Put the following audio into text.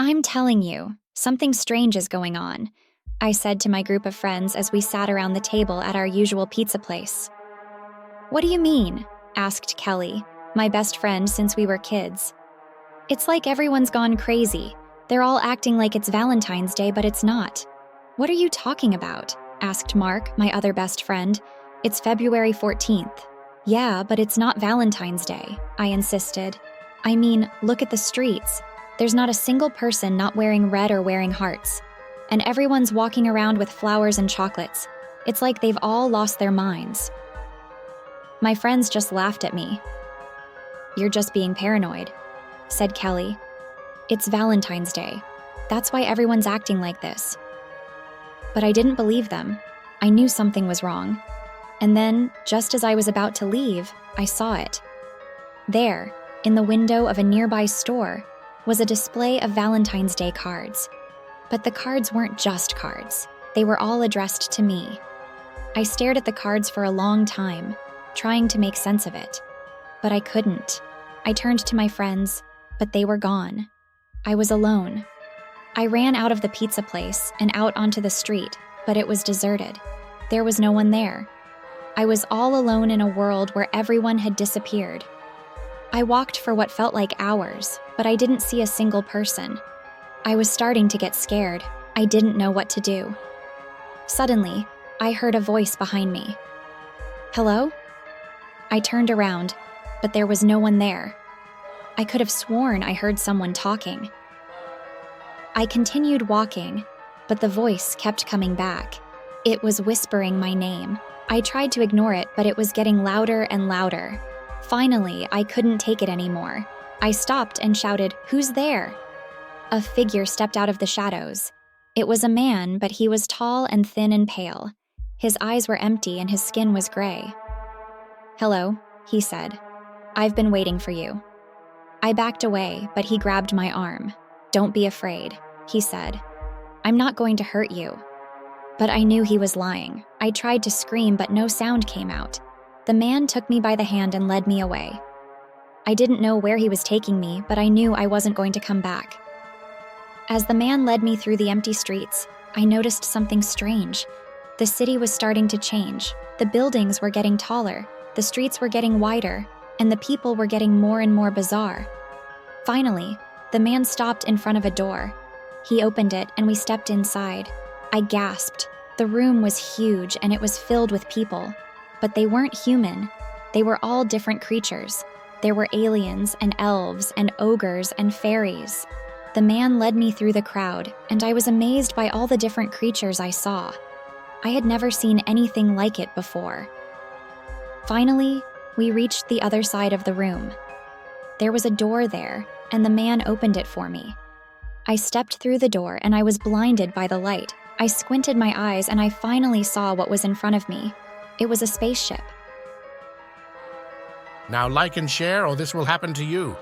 I'm telling you, something strange is going on, I said to my group of friends as we sat around the table at our usual pizza place. What do you mean? Asked Kelly, my best friend since we were kids. It's like everyone's gone crazy. They're all acting like it's Valentine's Day, but it's not. What are you talking about? Asked Mark, my other best friend. It's February 14th. Yeah, but it's not Valentine's Day, I insisted. I mean, look at the streets. There's not a single person not wearing red or wearing hearts. And everyone's walking around with flowers and chocolates. It's like they've all lost their minds. My friends just laughed at me. You're just being paranoid, said Kelly. It's Valentine's Day. That's why everyone's acting like this. But I didn't believe them. I knew something was wrong. And then, just as I was about to leave, I saw it. There, in the window of a nearby store, was a display of Valentine's Day cards. But the cards weren't just cards. They were all addressed to me. I stared at the cards for a long time, trying to make sense of it. But I couldn't. I turned to my friends, but they were gone. I was alone. I ran out of the pizza place and out onto the street, but it was deserted. There was no one there. I was all alone in a world where everyone had disappeared. I walked for what felt like hours, but I didn't see a single person. I was starting to get scared. I didn't know what to do. Suddenly, I heard a voice behind me. Hello? I turned around, but there was no one there. I could have sworn I heard someone talking. I continued walking, but the voice kept coming back. It was whispering my name. I tried to ignore it, but it was getting louder and louder. Finally, I couldn't take it anymore. I stopped and shouted, "Who's there?" A figure stepped out of the shadows. It was a man, but he was tall and thin and pale. His eyes were empty and his skin was gray. "Hello," he said. "I've been waiting for you." I backed away, but he grabbed my arm. "Don't be afraid," he said. "I'm not going to hurt you." But I knew he was lying. I tried to scream, but no sound came out. The man took me by the hand and led me away. I didn't know where he was taking me, but I knew I wasn't going to come back. As the man led me through the empty streets, I noticed something strange. The city was starting to change. The buildings were getting taller, the streets were getting wider, and the people were getting more and more bizarre. Finally, the man stopped in front of a door. He opened it and we stepped inside. I gasped. The room was huge and it was filled with people. But they weren't human. They were all different creatures. There were aliens and elves and ogres and fairies. The man led me through the crowd, and I was amazed by all the different creatures I saw. I had never seen anything like it before. Finally, we reached the other side of the room. There was a door there, and the man opened it for me. I stepped through the door and I was blinded by the light. I squinted my eyes and I finally saw what was in front of me. It was a spaceship. Now like and share or this will happen to you.